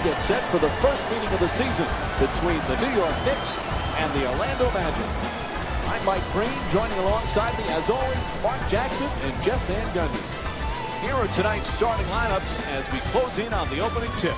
get set for the first meeting of the season between the New York Knicks and the Orlando Magic. I'm Mike Green, joining alongside me, as always, Mark Jackson and Jeff Van Gundy. Here are tonight's starting lineups as we close in on the opening tip.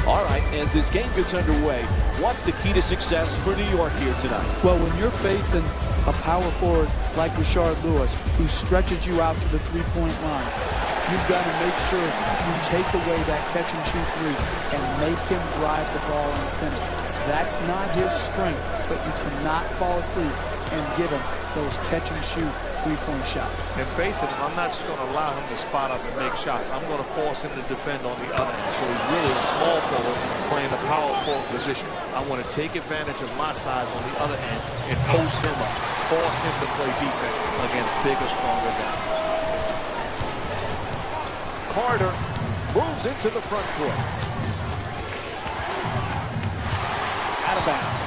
All right, as this game gets underway, what's the key to success for New York here tonight? Well, when you're facing a power forward like Rashard Lewis, who stretches you out to the three-point line, you've got to make sure you take away that catch-and-shoot three and make him drive the ball and finish. That's not his strength, but you cannot fall asleep and give him those catch-and-shoot three-point shots. And face it, I'm not just going to allow him to spot up and make shots. I'm going to force him to defend on the other end. So he's really a small forward playing a power forward position. I want to take advantage of my size on the other end and post him up, force him to play defense against bigger, stronger guys. Carter moves into the front court. Out of bounds.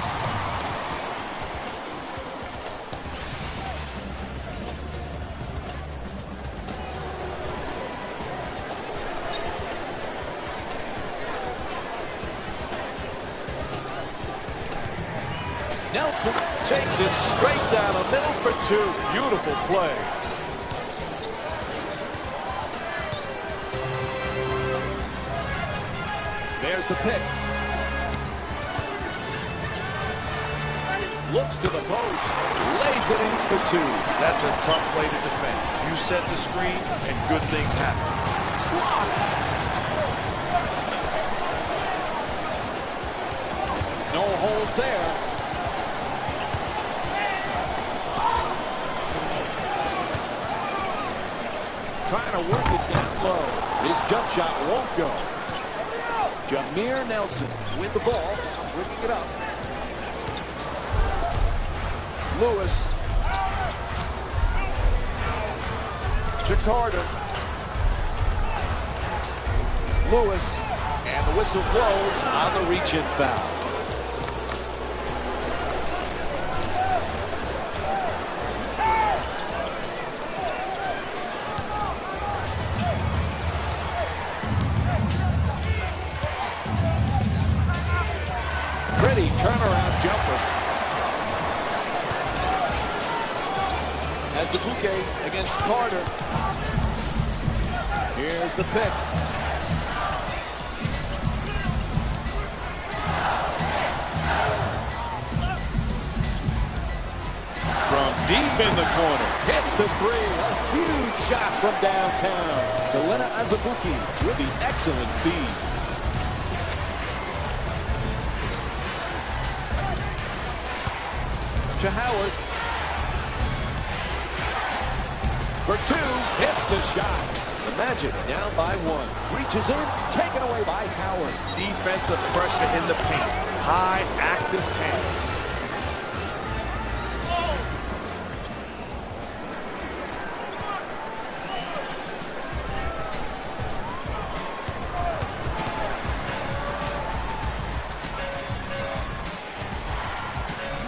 Nelson takes it straight down the middle for two. Beautiful play. There's the pick. Looks to the post. Lays it in for two. That's a tough play to defend. You set the screen and good things happen. Blocked. No holes there. Trying to work it down low. His jump shot won't go. Jameer Nelson with the ball, bringing it up. Lewis to Carter. Lewis, and the whistle blows on the reach-in foul. Pretty turnaround jumper. As the bouquet against Carter. Here's the pick. From deep in the corner. Hits the three. A huge shot from downtown. Jelena Azubuike with the excellent feed. To Howard. For two, hits the shot. The Magic down by one. Reaches in, taken away by Howard. Defensive pressure in the paint. High active paint.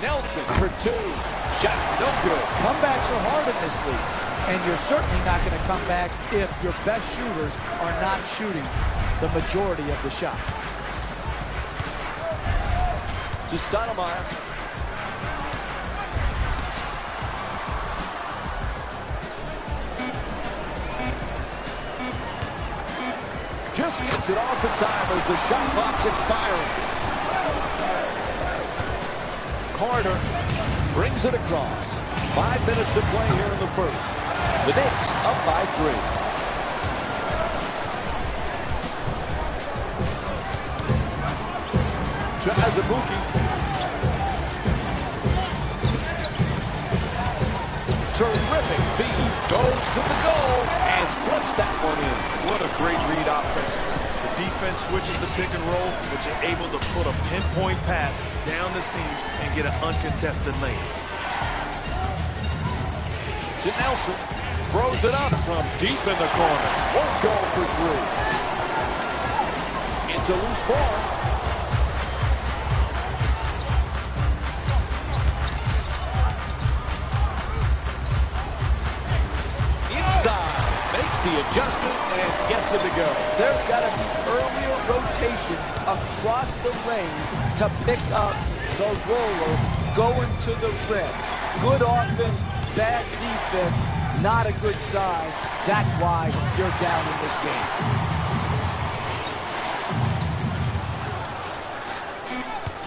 Nelson for two. Shot no good. Comebacks are hard in this league, and you're certainly not going to come back if your best shooters are not shooting the majority of the shot. To Stoudemire. Just gets it off in time as the shot clock's expiring. Carter brings it across. 5 minutes to play here in the first. The Knicks up by 3. To Azubuike. Terrific feed. Goes to the goal and flips that one in. What a great read offense. The defense switches to pick and roll, but you're able to put a pinpoint pass down the seams and get an uncontested lane. To Nelson. Throws it up from deep in the corner. Won't go for three. It's a loose ball. Inside. Makes the adjustment and gets it to go. There's got to be earlier rotation across the lane to pick up the roller going to the rim. Good offense, bad defense, not a good sign. That's why you're down in this game.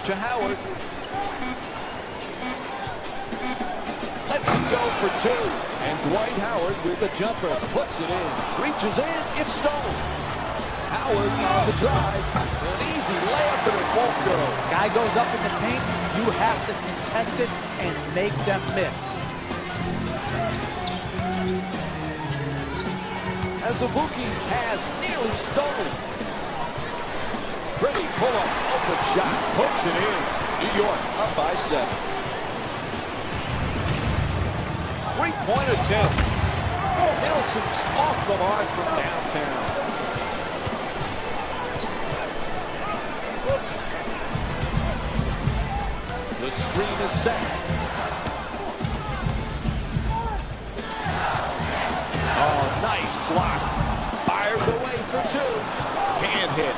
To Howard. Lets it go for two. And Dwight Howard with the jumper. Puts it in. Reaches in. It's stolen. Howard on the drive. An easy layup, but it won't go. Guy goes up in the paint. You have to contest it and make them miss. Azubuike's pass nearly stolen. Pretty pull-up, open shot, puts it in. New York up by 7. Three-point attempt. Nelson's off the mark from downtown. The screen is set. Oh, nice block. Fires away for two. Can't hit.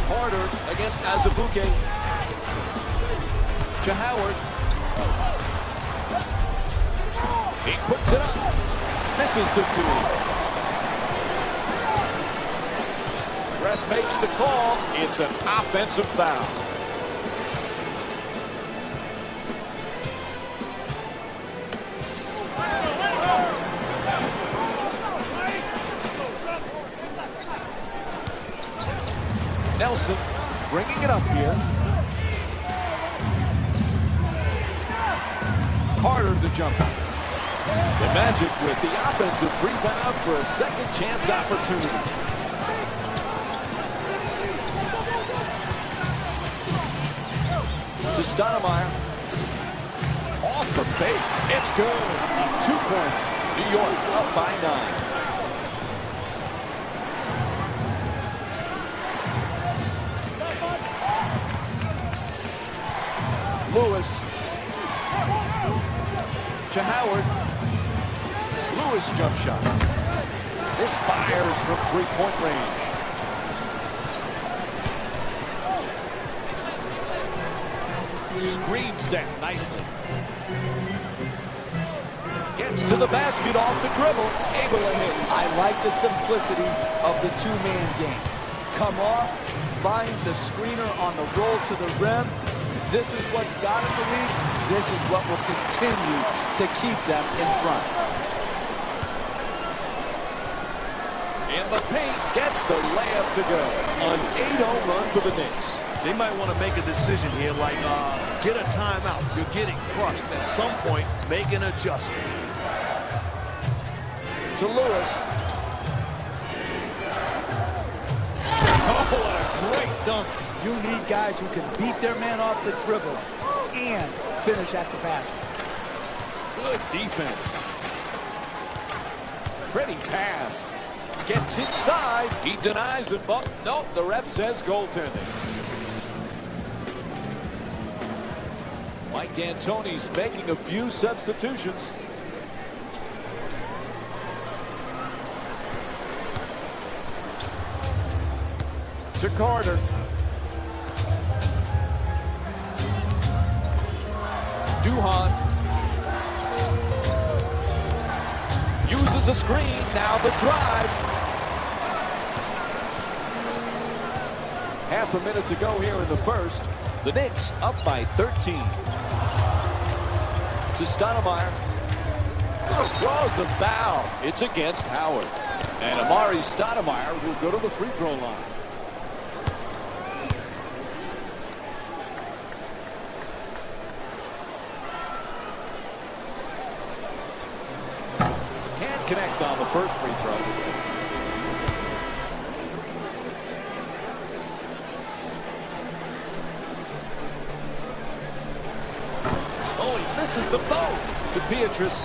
Harder against Azubuike. To Howard. He puts it up. Misses the two. Ref makes the call. It's an offensive foul. Nelson bringing it up here. Harder to jump out. The Magic with the offensive rebound for a second chance opportunity. To Stoudemire. Off the fake. It's good. 2-point. New York up by 9. Lewis. To Howard. Lewis jump shot. This fires from three-point range. Screen set nicely. Gets to the basket off the dribble. Able to hit. I like the simplicity of the two-man game. Come off, find the screener on the roll to the rim. This is what's got him the lead. This is what will continue to keep them in front. In the paint, gets the layup to go. An 8-0 run for the Knicks. They might want to make a decision here, like get a timeout. You're getting crushed. At some point, make an adjustment. To Lewis. Oh, what a great dunk. You need guys who can beat their man off the dribble and finish at the basket. Good defense. Pretty pass. Gets inside. He denies it, but nope, the ref says goaltending. Mike D'Antoni's making a few substitutions. To Carter. Duhan uses a screen. Now the drive. Half a minute to go here in the first. The Knicks up by 13. To Stoudemire. Draws the foul. It's against Howard. And Amari Stoudemire will go to the free throw line. Can't connect on the first free throw. misses the bow to Beatrice.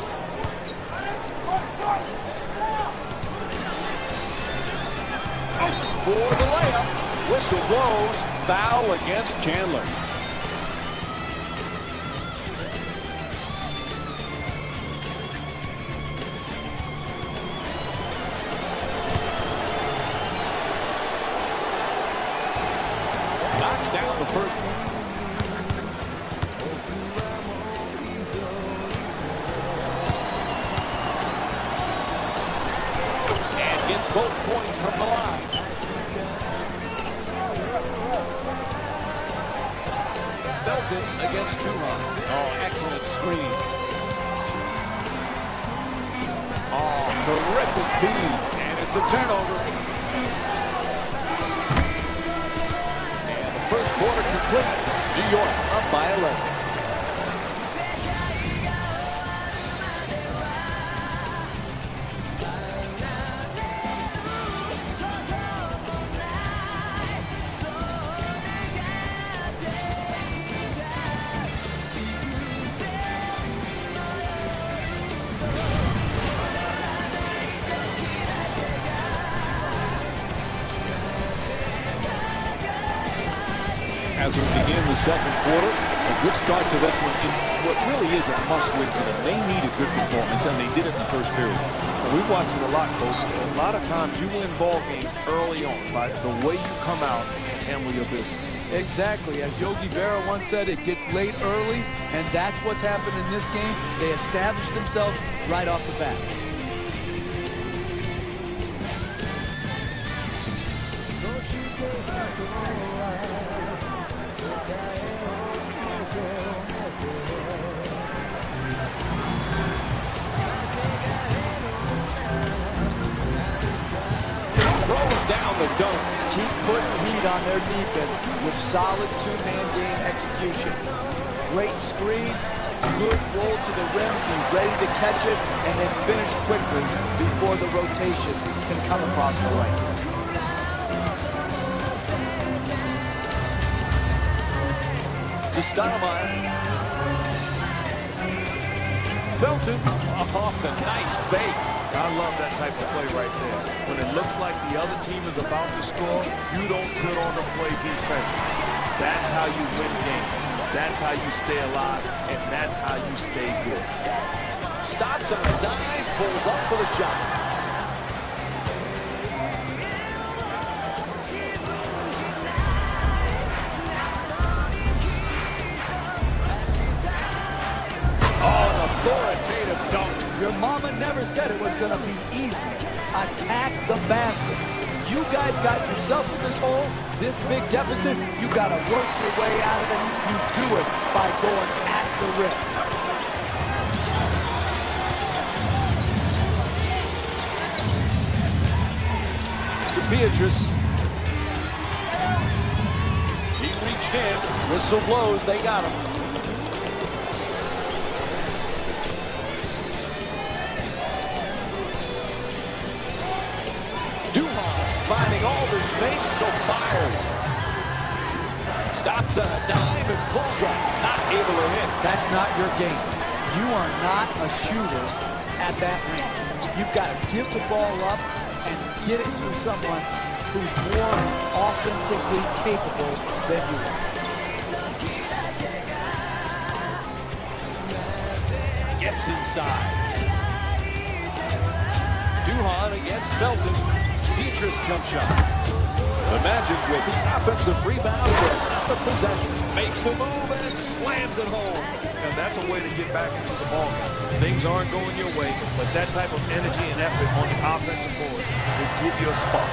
For the layup, whistle blows, foul against Chandler. Knocks down the first one. And gets both points from the line. Felton against Kuhan. Oh, excellent screen. Oh, terrific feed. And it's a turnover. And the first quarter complete. New York up by 11. As we begin the second quarter, a good start to this one in what really is a must-win for them. They need a good performance, and they did it in the first period. Well, we've watched it a lot, Coach. A lot of times you win ball games early on by the way you come out and handle your business. Exactly. As Yogi Berra once said, it gets late early, and that's what's happened in this game. They established themselves right off the bat. Down the dunk. Keep putting heat on their defense with solid two-man game execution. Great screen, good roll to the rim, be ready to catch it, and then finish quickly before the rotation can come across the lane. To Stoudemire. Felton off the nice fake. I love that type of play right there. When it looks like the other team is about to score, you don't put on the play defense. That's how you win games. That's how you stay alive, and that's how you stay good. Stops on a dive, pulls up for the shot. Oh, an authoritative dunk. Your mama never said it was going to be easy. Attack the basket. You guys got yourself in this hole, this big deficit. You got to work your way out of it. You do it by going at the rim. To Beatrice. He reached in. Whistle blows. They got him. Finding all the space, so fires. Stops on a dive and pulls up. Not able to hit. That's not your game. You are not a shooter at that range. You've got to give the ball up and get it to someone who's more offensively capable than you are. Gets inside. Duhan against Felton. Beatrice jump shot. The Magic with the offensive rebound and the possession. Makes the move and slams it home. And that's a way to get back into the ballgame. Things aren't going your way, but that type of energy and effort on the offensive board will give you a spark.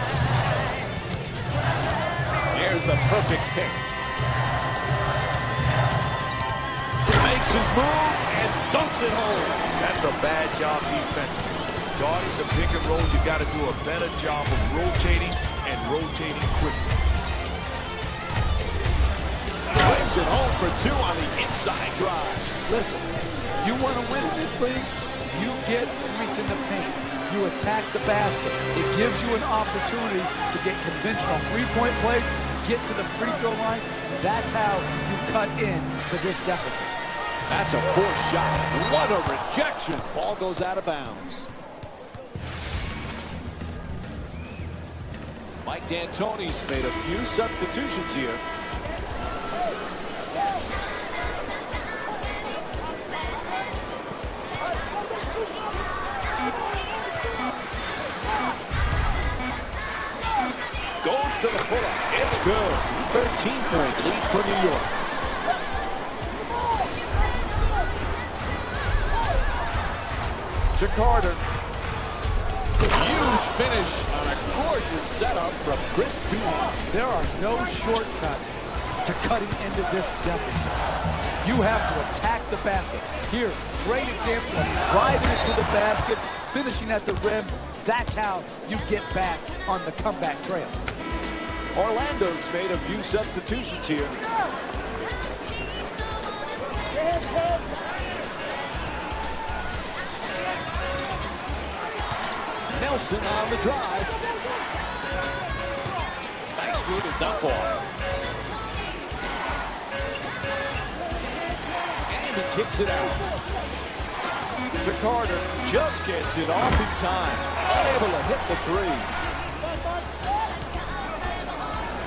Here's the perfect pick. Makes his move and dunks it home. That's a bad job defensively. Guarding the pick and roll, you got to do a better job of rotating and rotating quickly. Claims it home for two on the inside drive. Listen, you want to win in this league, you get points in the paint. You attack the basket. It gives you an opportunity to get conventional three-point plays, get to the free throw line. That's how you cut in to this deficit. That's a forced shot. What a rejection. Ball goes out of bounds. Mike D'Antoni's made a few substitutions here. Goes to the pull-up. It's good. 13-point lead for New York. To Carter. Huge finish on a gorgeous setup from Chris Duhon. There are no shortcuts to cutting into this deficit. You have to attack the basket. Here, great example of driving it to the basket, finishing at the rim. That's how you get back on the comeback trail. Orlando's made a few substitutions here. Nelson on the drive. Nice through the dump off. And he kicks it out. To Carter. Just gets it off in time. Unable to hit the three.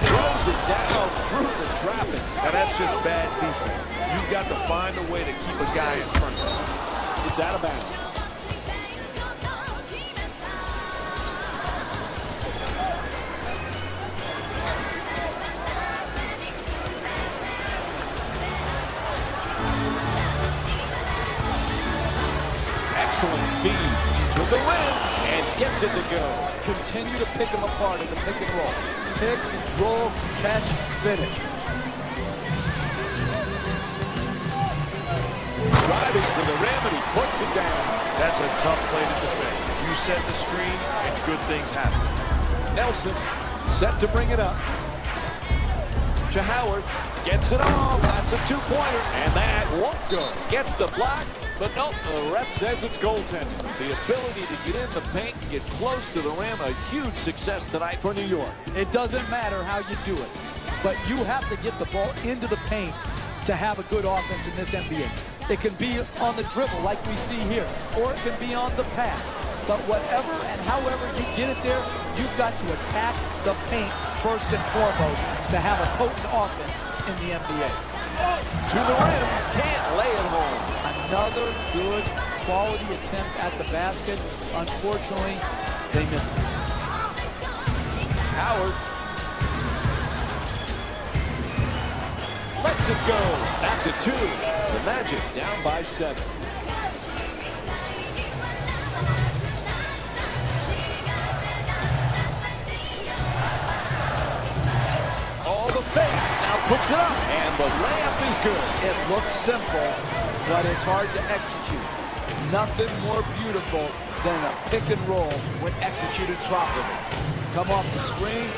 Throws it down through the traffic. Now that's just bad defense. You've got to find a way to keep a guy in front of you. It's out of bounds. Excellent feed to the rim and gets it to go. Continue to pick them apart in the pick and roll. Pick, roll, catch, finish. Driving to the rim and he puts it down. That's a tough play to defend. You set the screen and good things happen. Nelson set to bring it up. To Howard. Gets it off. That's a two-pointer. And that won't go. Gets the block. But nope, the ref says it's goaltending. The ability to get in the paint and get close to the rim, a huge success tonight for New York. It doesn't matter how you do it, but you have to get the ball into the paint to have a good offense in this NBA. It can be on the dribble like we see here, or it can be on the pass. But whatever and however you get it there, you've got to attack the paint first and foremost to have a potent offense in the NBA. To the rim, can't lay it home. Another good quality attempt at the basket. Unfortunately, they missed it. Howard lets it go. That's a two. The Magic down by 7. All the fake. Now puts it up. And the layup is good. It looks simple, but it's hard to execute. Nothing more beautiful than a pick and roll when executed properly. Come off the screen,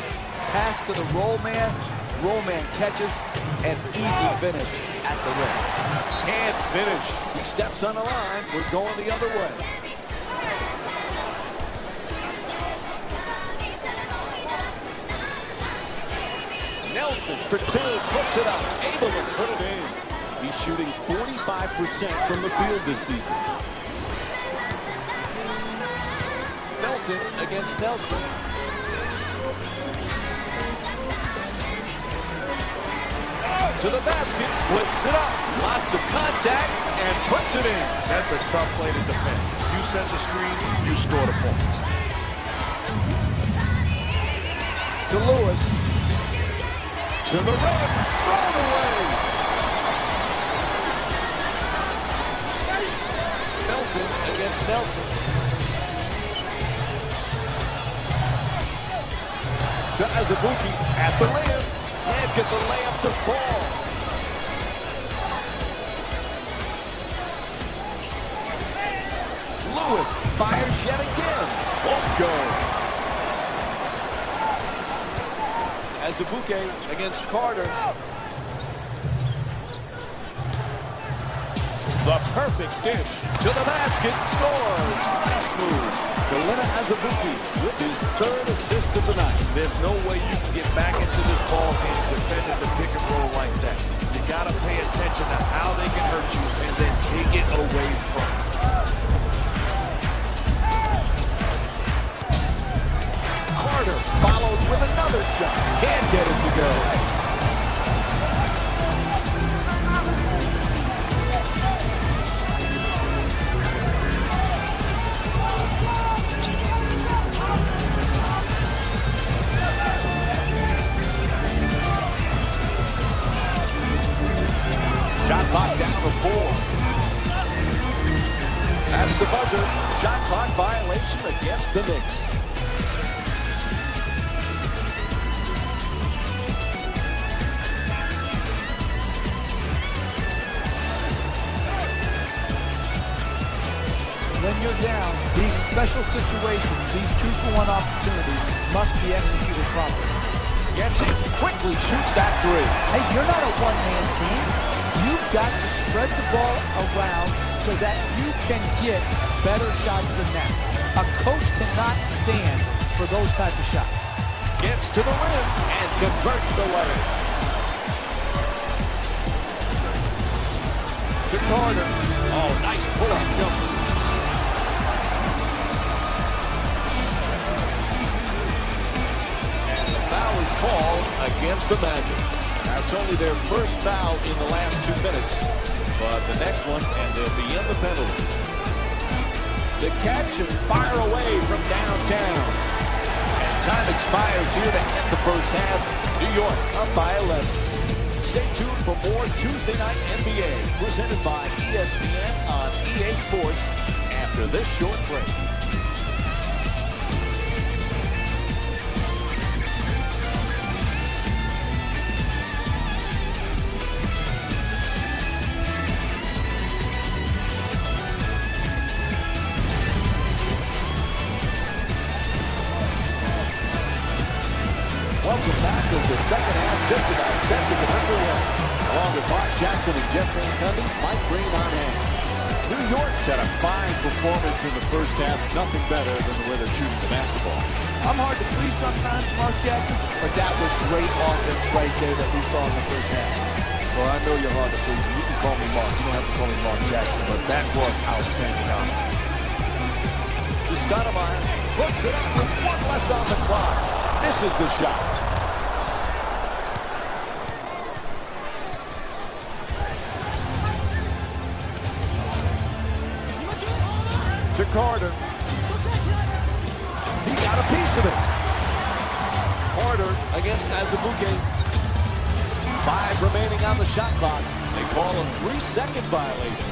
pass to the roll man catches, and easy finish at the rim. Can't finish. He steps on the line. We're going the other way. Nelson for 2, puts it up, able to put it in. He's shooting 45% from the field this season. Felton against Nelson. To the basket, flips it up. Lots of contact and puts it in. That's a tough play to defend. You set the screen, you score the points. To Lewis. To the rim, thrown away. Felton against Nelson. To Azubuike at the rim. Can't get the layup to fall. Lewis fires yet again. Won't go. Azubuike against Carter. The perfect dish to the basket. Scores. Nice move. Galena Azubuike with his 3rd assist of the night. There's no way you can get back into this ball game defending the pick and roll like that. You got to pay attention to how they can hurt you, and they take it away from him. Carter follows with another shot. Can't get it to go. Shot clock down to 4. That's the buzzer. Shot clock violation against the Knicks. When you're down, these special situations, these 2-for-1 opportunities must be executed properly. Gets it, quickly shoots that 3. Hey, you're not a one-man team. You've got to spread the ball around so that you can get better shots than that. A coach cannot stand for those types of shots. Gets to the rim and converts the layup. To Carter. Oh, nice pull-up jumper. And the foul is called against the Magic. That's only their first foul in the last 2 minutes. But the next one, and they'll be in the penalty. The catch and fire away from downtown. And time expires here to end the first half. New York up by 11. Stay tuned for more Tuesday Night NBA presented by ESPN on EA Sports after this short break. Welcome back as the second half just about set to get underway. Along with Mark Jackson and Jeff Van Gundy, Mike Green on hand. New York's had a fine performance in the first half. Nothing better than the way they're shooting the basketball. I'm hard to please sometimes, Mark Jackson, but that was great offense right there that we saw in the first half. Well, I know you're hard to please. You can call me Mark. You don't have to call me Mark Jackson, but that was outstanding offense. Stoudemire puts it up with 1 left on the clock. This is the shot. To Carter. He got a piece of it. Carter against Azubuike. 5 remaining on the shot clock. They call a 3-second violation.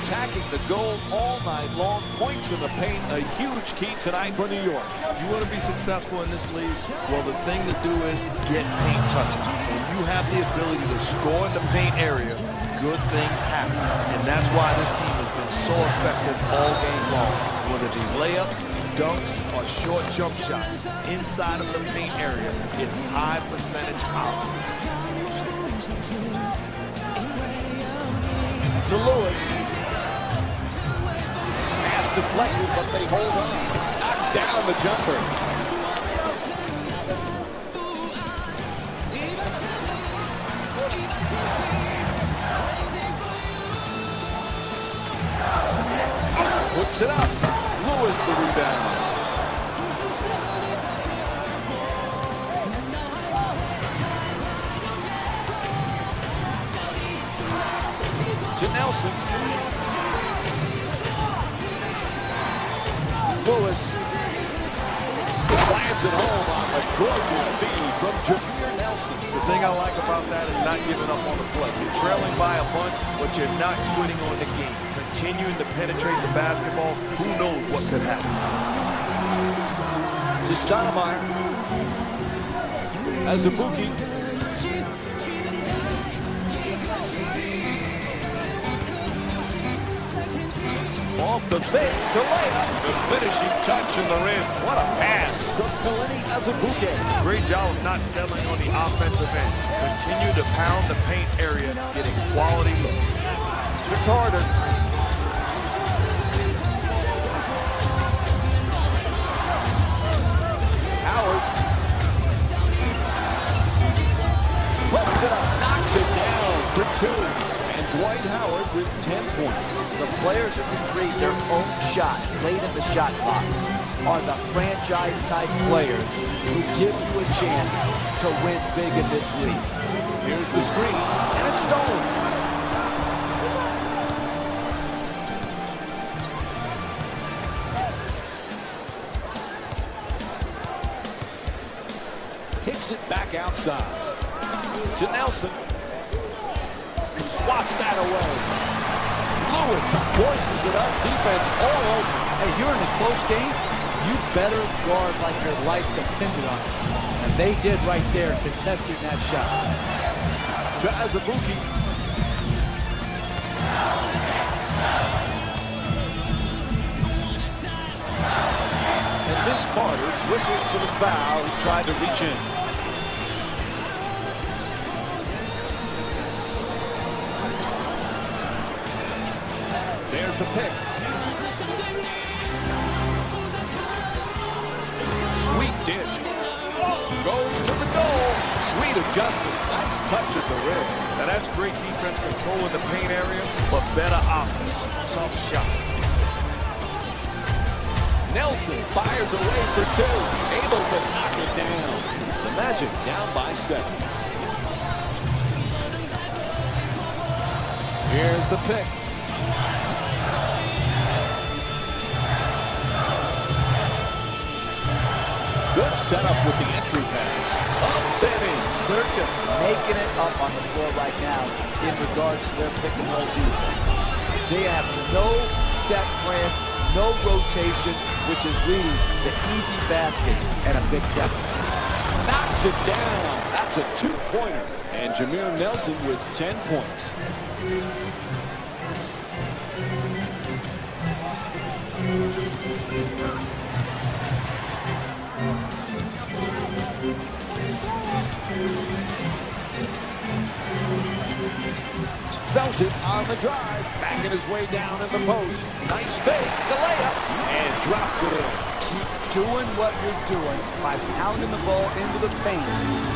Attacking the goal all night long. Points in the paint, a huge key tonight for New York. You want to be successful in this league? Well, the thing to do is get paint touches. When you have the ability to score in the paint area, good things happen. And that's why this team has been so effective all game long. Whether it be layups, dunks, or short jump shots inside of the paint area, it's high percentage offense. To Lewis. Pass deflected, but they hold on. Knocks down the jumper. Puts it up. Lewis the rebound. To Nelson. Lewis slams it home on a gorgeous feed from Jameer Nelson. The thing I like about that is not giving up on the play. You're trailing by a bunch, but you're not quitting on the game. Continuing to penetrate the basketball, who knows what could happen. To Stoudemire. Azubuike. Off the fake, the layup. The finishing touch in the rim. What a pass from Kalini Azubuike. Great job of not settling on the offensive end. Continue to pound the paint area, getting quality looks. To Carter. Howard. Puts it up, knocks it down for 2. And Dwight Howard with 10 points. The players who can create their own shot late in the shot clock are the franchise-type players who give you a chance to win big in this league. Here's the screen, and it's stolen. Kicks it back outside to Nelson. Swats that away. Lewis forces it up. Defense all over. Hey, you're in a close game. You better guard like your life depended on it. And they did right there, contesting that shot. To Azubuike. And Vince Carter's whistled for the foul. He tried to reach in. There's the pick. Sweet dish. Goes to the goal. Sweet adjustment. Nice touch at the rim. Now that's great defense controlling the paint area, but better offense. Tough shot. Nelson fires away for two. Able to knock it down. The Magic down by 7. Here's the pick. Good setup with the entry pass. Up and in. They're just making it up on the floor right now in regards to their pick and roll defense. They have no set plan, no rotation, which is leading to easy baskets and a big deficit. Knocks it down. That's a 2-pointer. And Jameer Nelson with 10 points. Felt it on the drive, backing his way down in the post. Nice fake, the layup, and drops it in. Keep doing what you're doing by pounding the ball into the paint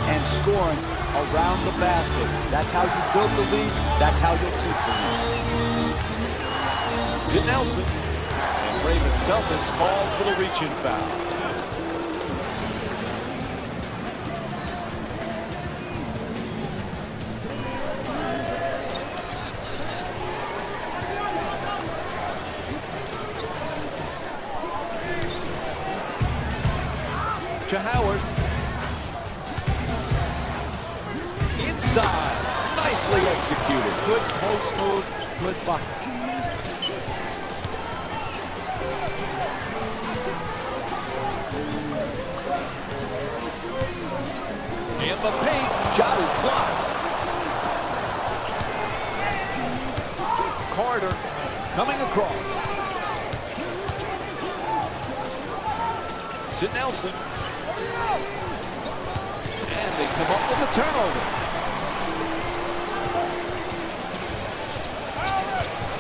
and scoring around the basket. That's how you build the lead. That's how you'll keep the lead. To Nelson, and Raymond Felton's called for the reach-in foul. To Howard. Inside. Nicely executed. Good post move, good bucket. In the paint. Shot is blocked. Carter coming across. To Nelson. And they come up with a turnover.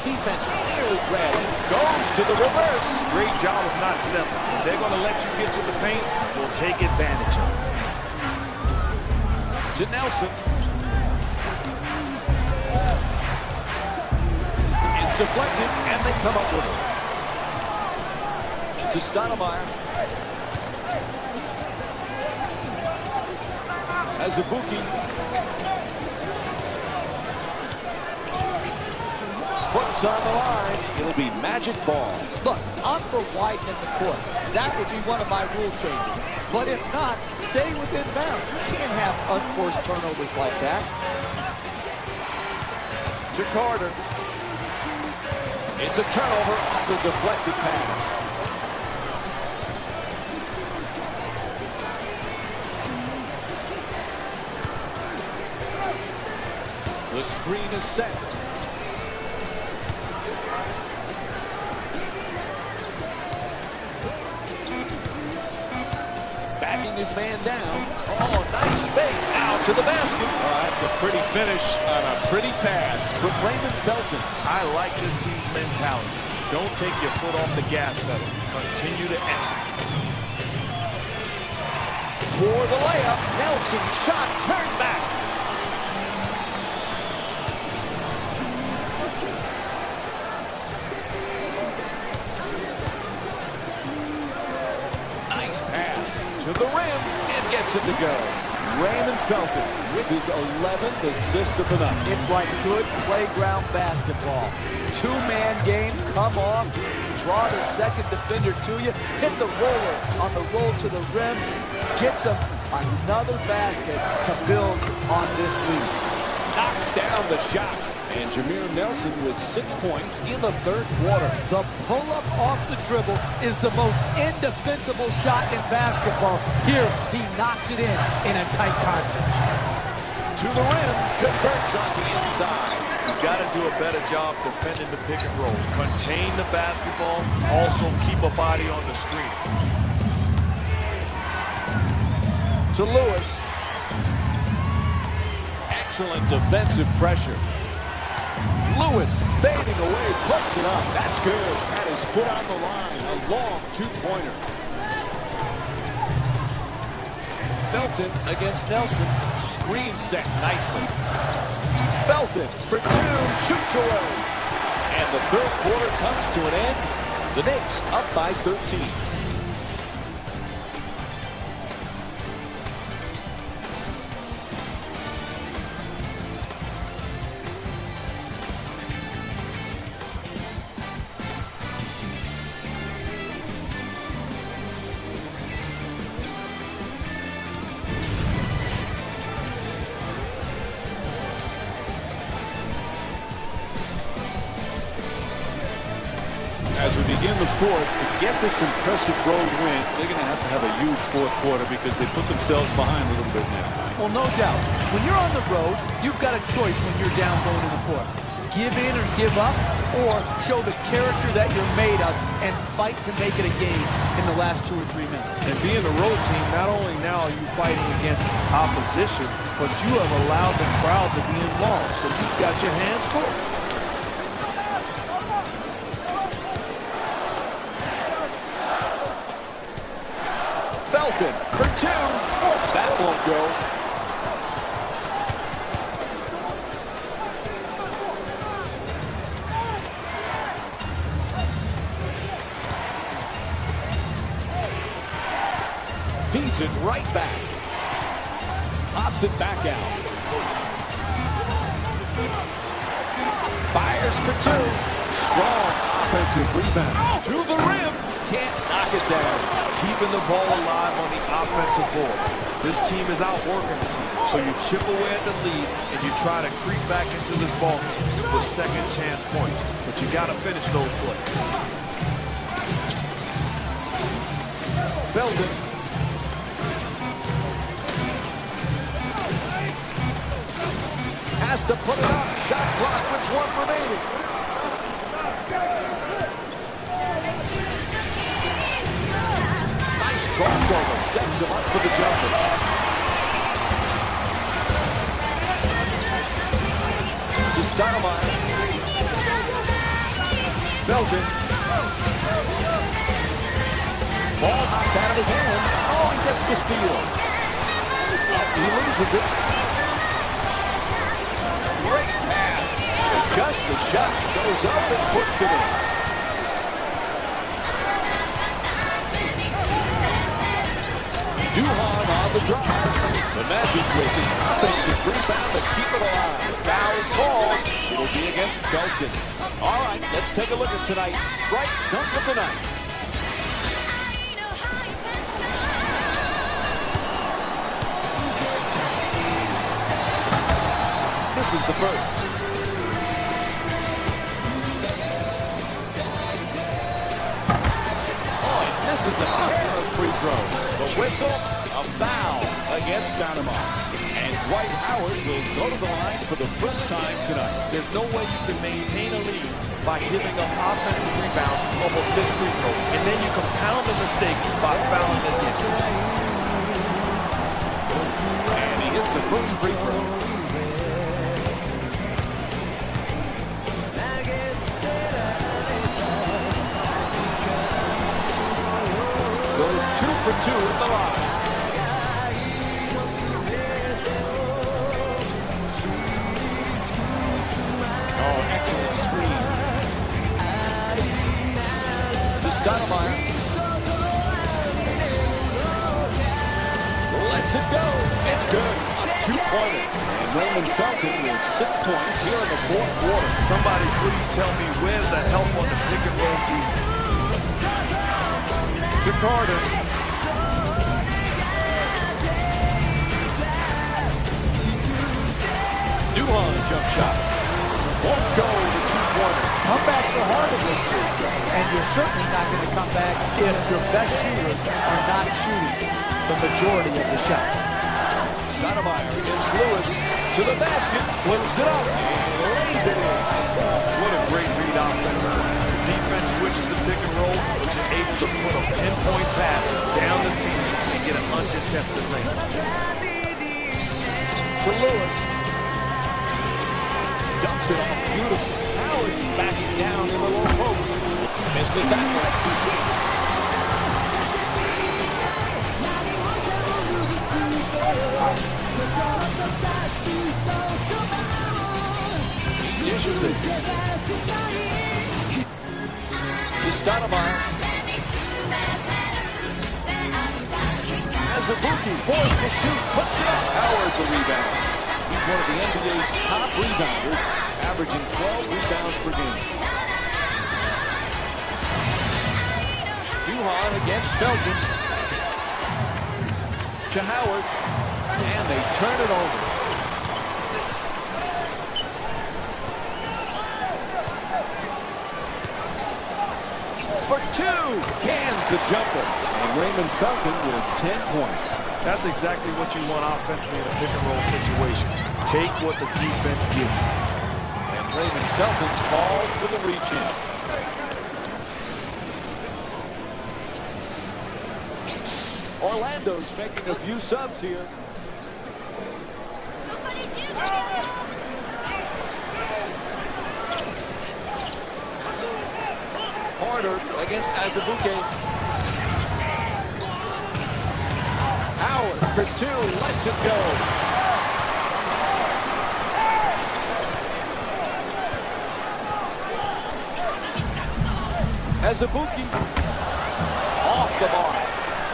Defense nearly grabbed it. Goes to the reverse. Great job of not settling. If they're going to let you get to the paint, we'll take advantage of it. To Nelson. It's deflected, and they come up with it. To Stoudemire. Azubuike. Foot's on the line. It'll be Magic ball. Look, I'm for widening the court. That would be one of my rule changes. But if not, stay within bounds. You can't have unforced turnovers like that. To Carter. It's a turnover off the deflected pass. The screen is set. Backing his man down. Oh, nice fake. Out to the basket. Oh, that's a pretty finish on a pretty pass from Raymond Felton. I like this team's mentality. Don't take your foot off the gas pedal. Continue to execute. For the layup, Nelson shot turned back. gets it to go. Raymond Felton with his 11th assist of the night. It's like good playground basketball. Two-man game, come off, draw the second defender to you, hit the roller on the roll to the rim, gets him another basket to build on this lead. Knocks down the shot. And Jameer Nelson with 6 points in the third quarter. The pull-up off the dribble is the most indefensible shot in basketball. Here, he knocks it in a tight contest. To the rim, converts on the inside. You've got to do a better job defending the pick and roll. Contain the basketball, also keep a body on the screen. To Lewis. Excellent defensive pressure. Lewis fading away, puts it up. That's good. Had his foot on the line. A long two-pointer. Felton against Nelson. Screen set nicely. Felton for two, shoots away. And the third quarter comes to an end. The Knicks up by 13. As we begin the fourth, to get this impressive road win, they're going to have a huge fourth quarter because they put themselves behind a little bit now. Well, no doubt. When you're on the road, you've got a choice when you're down going in the fourth. Give in or give up, or show the character that you're made of and fight to make it a game in the last 2 or 3 minutes. And being a road team, not only now are you fighting against opposition, but you have allowed the crowd to be involved. So you've got your hands full. Felton for two. That won't go. Feeds it right back. Pops it back out. Fires for two. Strong offensive rebound. To the rim. Can't knock it down. Keeping the ball alive on the offensive board. This team is outworking the team. So you chip away at the lead and you try to creep back into this ball game with second chance points. But you got to finish those plays. Felton. Has to put it up. Shot clock with 1 remaining. Crossover sets him up for the jumper. To Stoudemire. Felton. Ball knocked out of his hands. Oh, he gets the steal. He loses it. Great pass. Just the shot goes up and puts it in. Duhan on the drive. The Magic with the offensive rebound to keep it alive. Foul is called. It'll be against Felton. All right, let's take a look at tonight's Sprite Dunk of the Night. This is the first. This is a pair of free throws. The whistle, a foul against Stoudemire. And Dwight Howard will go to the line for the first time tonight. There's no way you can maintain a lead by giving up offensive rebounds off of this free throw. And then you compound the mistake by fouling again. And he hits the first free throw. Goes 2 for 2 at the line. Oh, excellent screen. To Stoudemire. Lets started. And Raymond Felton with 6 points here in the fourth quarter. Somebody please tell me where's the help on the pick and roll defense. To Carter. Duhan jump shot. Won't go the 2-pointer. Comebacks are hard in this league, and you're certainly not going to come back if your best shooters are not shooting the majority of the shot. Stoudemire against Lewis to the basket, flips it up, and lays it in. What a great read offense. The defense switches the pick and roll, but you're able to put a pinpoint pass down the seam and get an uncontested lane. To Lewis. Dumps it off beautifully. Howard's backing down in the low post. Misses that one. Dishes it. To Stoudemire. Azubuike forced to shoot. Puts it up. Howard the rebound. He's one of the NBA's top rebounders, averaging 12 rebounds per game. Duhan against Felton. To Howard. And they turn it over. For 2. Cans the jumper. And Raymond Felton with 10 points. That's exactly what you want offensively in a pick and roll situation. Take what the defense gives you. And Raymond Felton's called for the reach-in. Orlando's making a few subs here. Carter against Azubuike. Howard for 2, lets it go. Azubuike off the mark.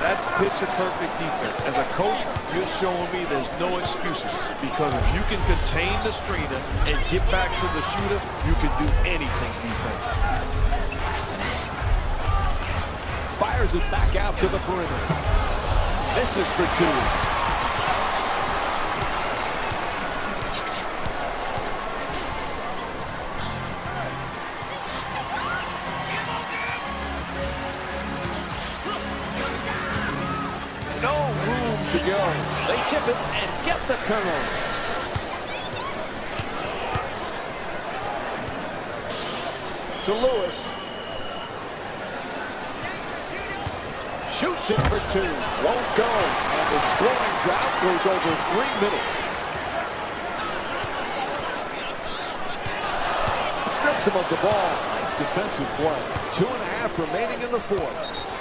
That's picture-perfect defense. As a coach, you're showing me there's no excuses. Because if you can contain the screener and get back to the shooter, you can do anything defensively. Fires it back out to the perimeter. This is for 2. No room to go. They tip it and get the turnover. To Lewis. Shoots it for 2. Won't go. And the scoring drought goes over 3 minutes. Strips him of the ball. Nice defensive play. 2.5 remaining in the fourth.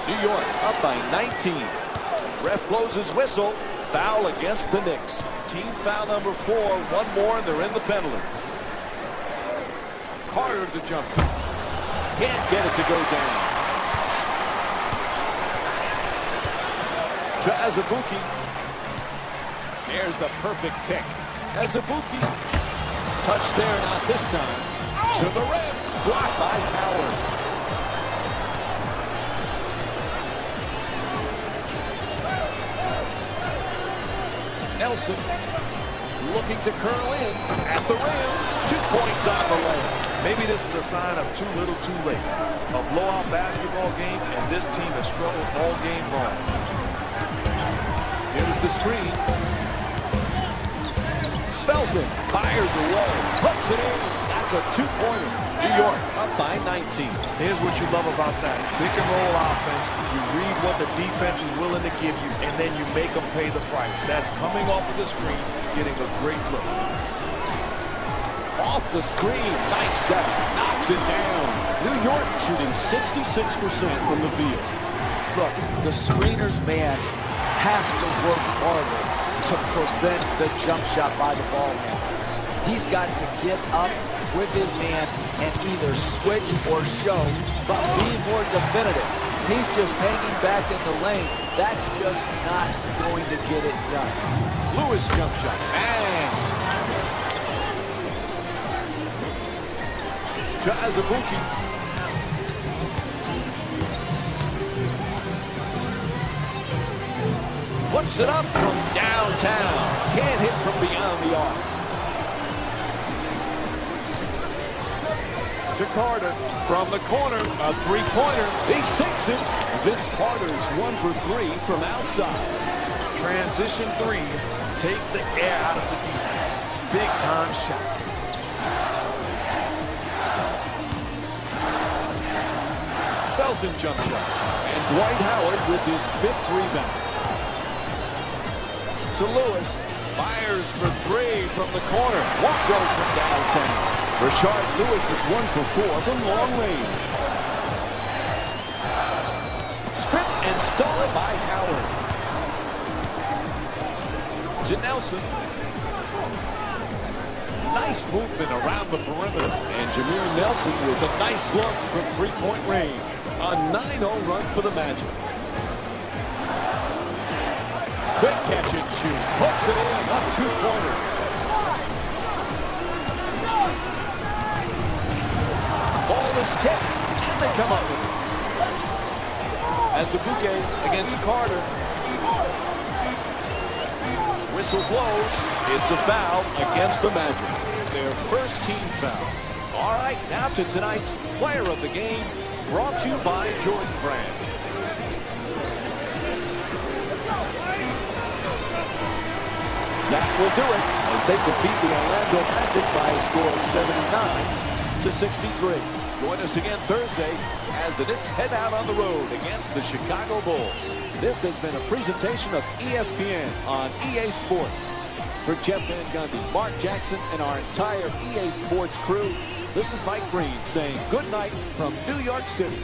New York up by 19. Ref blows his whistle. Foul against the Knicks. Team foul number 4. One more and they're in the penalty. Carter to jump. Can't get it to go down. To Azubuike. There's the perfect pick. Azubuike. Touch there, not this time. To the rim. Blocked by Howard. Nelson looking to curl in at the rim. 2 points on the layup. Maybe this is a sign of too little too late. A blowout basketball game, and this team has struggled all game long. Here's the screen. Felton fires away, puts it in. That's a 2-pointer. New York up by 19. Here's what you love about that. Pick and roll offense. You read what the defense is willing to give you, and then you make them pay the price. That's coming off of the screen, getting a great look. Off the screen, nice set. Knocks it down. New York shooting 66% from the field. Look, the screener's man has to work harder to prevent the jump shot by the ball handler. He's got to get up with his man and either switch or show, but be more definitive. He's just hanging back in the lane. That's just not going to get it done. Lewis jump shot. Bang! To Azubuike. Flips it up from downtown. Can't hit from beyond the arc. To Carter from the corner, a three-pointer. He sinks it. Vince Carter's 1 for 3 from outside. Transition threes take the air out of the defense. Big-time shot. Felton jump shot. And Dwight Howard with his 5th rebound. To Lewis. Fires for 3 from the corner. Walk goal from downtown. Rashard Lewis is 1 for 4 from long range. Stripped and stolen by Howard. To Nelson. Nice movement around the perimeter. And Jameer Nelson with a nice look from three-point range. A 9-0 run for the Magic. Quick catch and shoot. Hooks it in. A two-pointer. Ball is tipped. And they come up with it. Azubuike against Carter. Whistle blows. It's a foul against the Magic. Their first team foul. All right, now to tonight's player of the game, brought to you by Jordan Brand. That will do it as they defeat the Orlando Magic by a score of 79-63. Join us again Thursday as the Knicks head out on the road against the Chicago Bulls. This has been a presentation of ESPN on EA Sports. For Jeff Van Gundy, Mark Jackson, and our entire EA Sports crew, this is Mike Green saying good night from New York City.